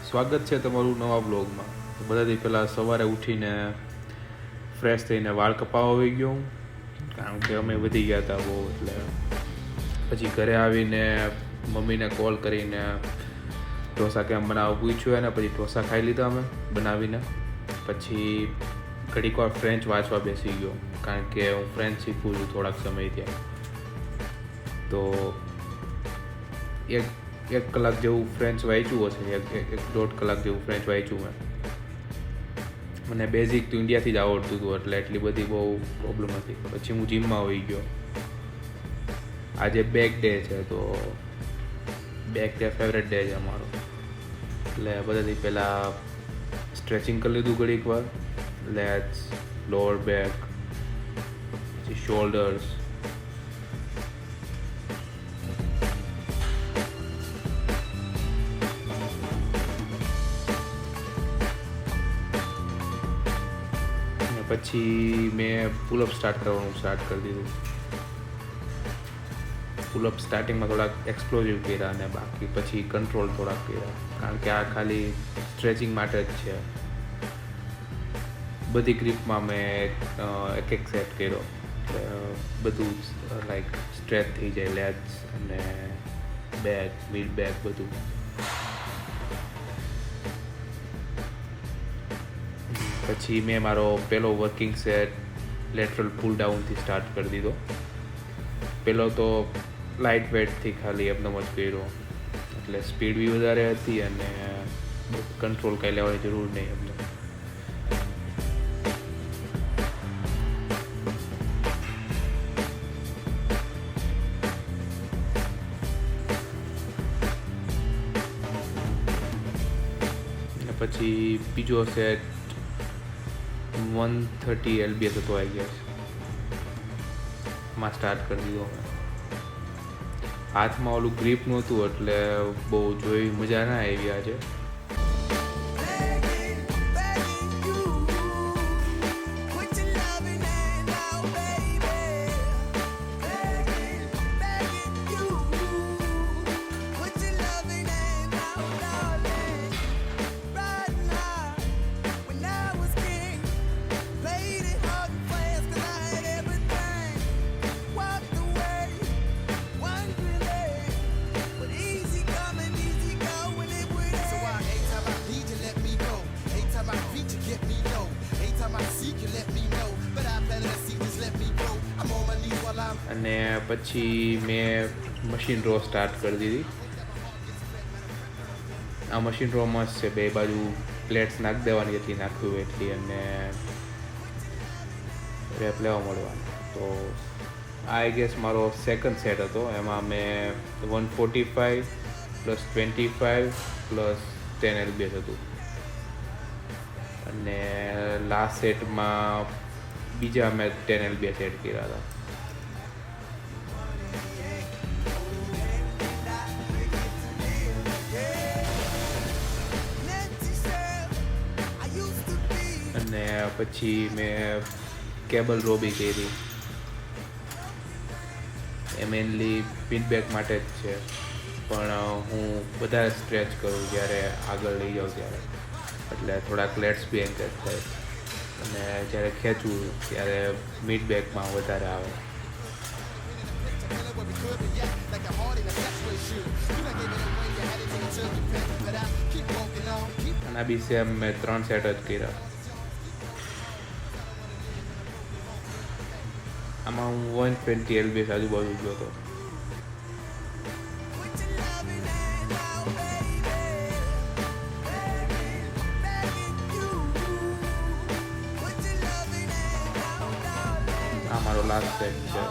સ્વાગત છે તમારું નવા બ્લોગમાં. બધાથી પહેલાં સવારે ઉઠીને ફ્રેશ થઈને વાળ કપાવવા આવી ગયો હું, કારણ કે અમે વધી ગયા હતા બહુ. એટલે પછી ઘરે આવીને મમ્મીને કોલ કરીને ઢોસા કેમ બનાવવા પૂછ્યું એને. પછી ઢોસા ખાઈ લીધા અમે બનાવીને. પછી ઘડીક વાર ફ્રેન્ચ વાંચવા બેસી ગયો, કારણ કે હું ફ્રેન્ચ શીખું છું થોડાક સમયથી. તો એક કલાક જેવું ફ્રેન્ચ વાંચ્યું હશે, એક દોઢ કલાક જેવું ફ્રેન્ચ વાંચ્યું મેં. મને બેઝિક તો ઇન્ડિયાથી જ આવડતું હતું, એટલે એટલી બધી બહુ પ્રોબ્લેમ હતી. પછી હું જીમમાં આવી ગયો. આજે બેક ડે છે, તો બેક ડે ફેવરેટ ડે છે અમારો. એટલે બધાથી પહેલાં સ્ટ્રેચિંગ કરી લીધું ઘડીક વાર. લેગ્સ, લોઅર બેક, પછી શોલ્ડર્સ. પછી મેં પુલઅપ સ્ટાર્ટ કરી દીધું. પુલઅપ સ્ટાર્ટિંગમાં થોડાક એક્સપ્લોઝિવ કર્યા, અને બાકી પછી કંટ્રોલ થોડાક કર્યા, કારણ કે આ ખાલી સ્ટ્રેચિંગ માટે જ છે. બધી ગ્રીપમાં મેં એક સેટ કર્યો, બધું લાઈક સ્ટ્રેચ થઈ જાય, લેગ્સ અને બેક, મિડ બેક બધું. પછી મેં મારો પહેલો વર્કિંગ સેટ લેટરલ પુલ ડાઉનથી સ્ટાર્ટ કરી દીધો. પહેલો તો લાઇટ વેટથી ખાલી એમનેમ જ કર્યો, એટલે સ્પીડ બી વધારે હતી અને કંટ્રોલ કંઈ લેવાની જરૂર નહીં એમને. પછી બીજો સેટ 130 LBS હતો આઈ ગેસ, માં સ્ટાર્ટ કરી દીધો. હાથમાં ઓલું ગ્રીપ નહોતું, એટલે બહુ જોઈ મજા ના આવી આજે. અને પછી મેં મશીન રો સ્ટાર્ટ કરી દીધી. આ મશીન રો મસ્ત છે, બે બાજુ પ્લેટ્સ નાખી દેવાની હતી, નાખ્યું એટલી, અને રેપ લેવા મળવાની. તો આ આઈ ગેસ મારો સેકન્ડ સેટ હતો. એમાં મેં 145 પ્લસ 25 પ્લસ 10 LBS હતું. અને લાસ્ટ સેટમાં બીજા મેં 10 LBS એડ કર્યા હતા. અને પછી મેં કેબલ રો બી કરી. એ મેનલી ફીડબેક માટે જ છે, પણ હું વધારે સ્ટ્રેચ કરું જ્યારે આગળ લઈ જાઉં ત્યારે, એટલે થોડાક લેટ્સ બી એન્ગેજ થાય, અને જ્યારે ખેંચવું ત્યારે મિડ બેકમાં વધારે આવે. આના બી સેમ મેં 3 સેટ જ કર્યા. આમાં હું 120 LBS આજુબાજુ ગયો હતો. આ મારો લાસ્ટ સેટ છે.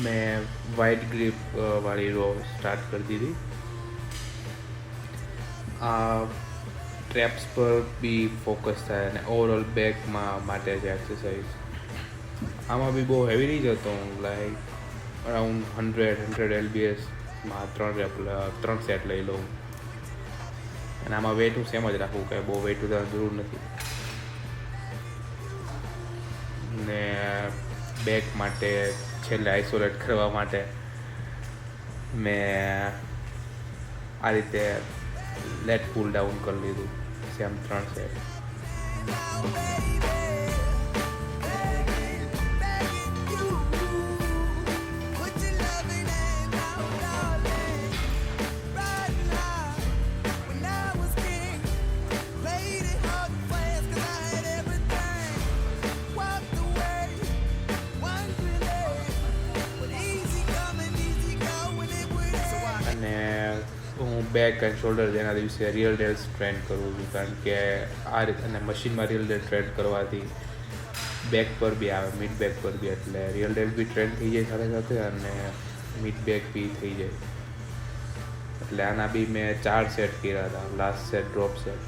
મેં વાઇડ ગ્રીપ વાળી રો સ્ટાર્ટ કરી દીધી. આ ટ્રેપ્સ પર બી ફોકસ થાય અને ઓવરઓલ બેકમાં માટે છે એક્સરસાઇઝ. આમાં બી બહુ હેવી નહીં જતો હું, લાઈક અરાઉન્ડ 100 LBSમાં 3 સેટ લઈ લઉં. અને આમાં વેટ હું સેમ જ રાખું, કે બહુ વેટ વધારવાની જરૂર નથી. ને બેક માટે છેલ્લે આઇસોલેટ કરવા માટે મેં આ રીતે લેટ પુલ ડાઉન કરી લીધું, સેમ 3 સેટ. અને હું બેક એન્ડ શોલ્ડર એના દિવસે રિયલ ડેલ્સ ટ્રેન કરું છું, કારણ કે આ રીતે અને મશીનમાં રિયલ ડેલ ટ્રેન કરવાથી બેક પર બી આવે, મિડ બેક પર બી, એટલે રિયલ ડેલ બી ટ્રેન થઈ જાય સાથે સાથે અને મિડ બેક બી થઈ જાય. એટલે આના બી મેં 4 સેટ કર્યા હતા, last set drop set.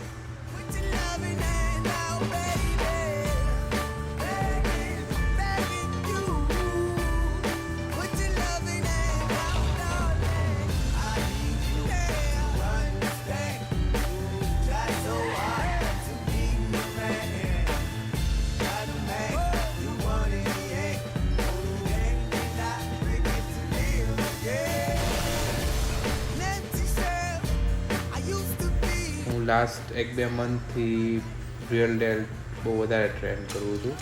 Last 1-2 મંથથી રિયલ ડેલ બહુ વધારે ટ્રેન કરું છું,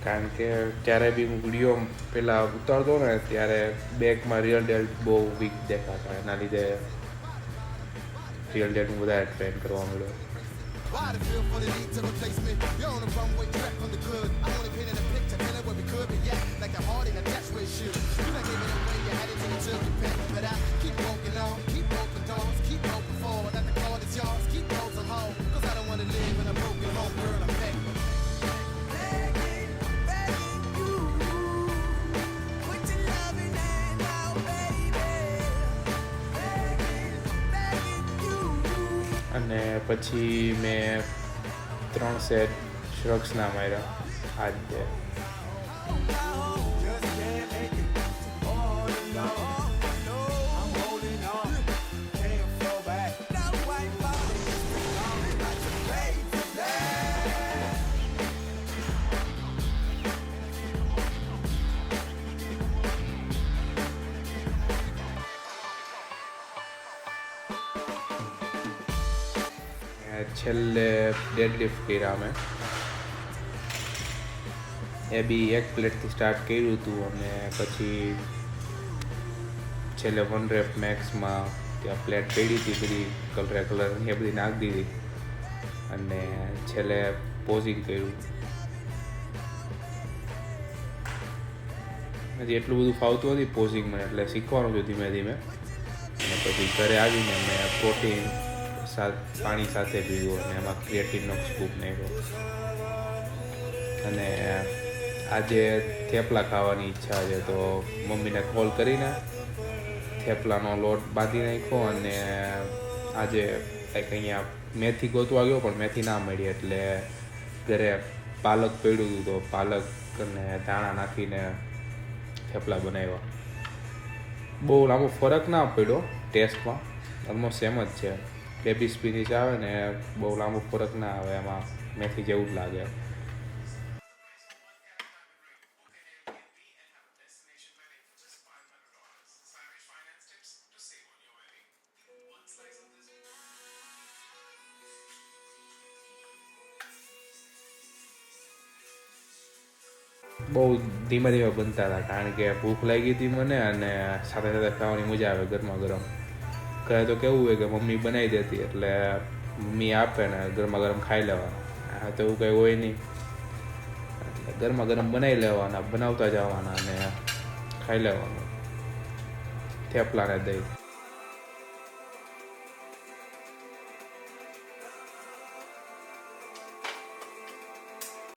કારણ કે ત્યારે બી હું વિડીયો પહેલાં ઉતારતો ને ત્યારે બેકમાં રિયલ ડેલ બહુ વીક દેખાતા, એના લીધે રિયલ ડેલ હું વધારે ટ્રેન કરવા મળ્યો. અને પછી મેં 3 સેટ શ્રગ્સના માર્યા આ રીતે. છેલ્લે ડેડલિફ્ટ કર્યા અમે, એ બી 1 પ્લેટથી સ્ટાર્ટ કર્યું હતું અને પછી છેલ્લે 1 રેપ મેક્સમાં ત્યાં પ્લેટ પડી હતી બધી કલરની, એ બધી નાખી દીધી અને છેલ્લે પોઝિંગ કર્યું. હજી એટલું બધું ફાવતું નથી પોઝિંગ મને, એટલે શીખવાનું છું ધીમે ધીમે. અને પછી ઘરે આવીને મેં પ્રોટીન પાણી સાથે પીવું અને એમાં ક્રિએટિનનો સ્કૂપ નાખ્યો. અને આજે થેપલા ખાવાની ઈચ્છા છે, તો મમ્મીને કોલ કરીને થેપલાનો લોટ બાંધી નાખ્યો. અને આજે કંઈક અહીંયા મેથી ગોતવા ગયો પણ મેથી ના મળી, એટલે ઘરે પાલક પડ્યું હતું, તો પાલક અને ધાણા નાખીને થેપલા બનાવ્યા. બહુ લાંબો ફરક ના પડ્યો ટેસ્ટમાં, ઓલમોસ્ટ સેમ જ છે. બેબી સ્પિનિચ આવે ને, બહુ લાંબો ફરક ના આવે, એમાં મેથી જેવું જ લાગે. બહુ ધીમે ધીમે બનતા હતા, કારણ કે ભૂખ લાગી હતી મને અને સાથે સાથે ખાવાની મજા આવે ગરમા ગરમ. ઘરે તો કેવું હોય કે મમ્મી બનાવી દેતી, એટલે મમ્મી આપે ને ગરમા ગરમ ખાઈ લેવાના. આ તો એવું કંઈ હોય નહીં, એટલે ગરમા ગરમ બનાવી લેવાના, બનાવતા જવાના અને ખાઈ લેવાનું થેપલાને દહીં.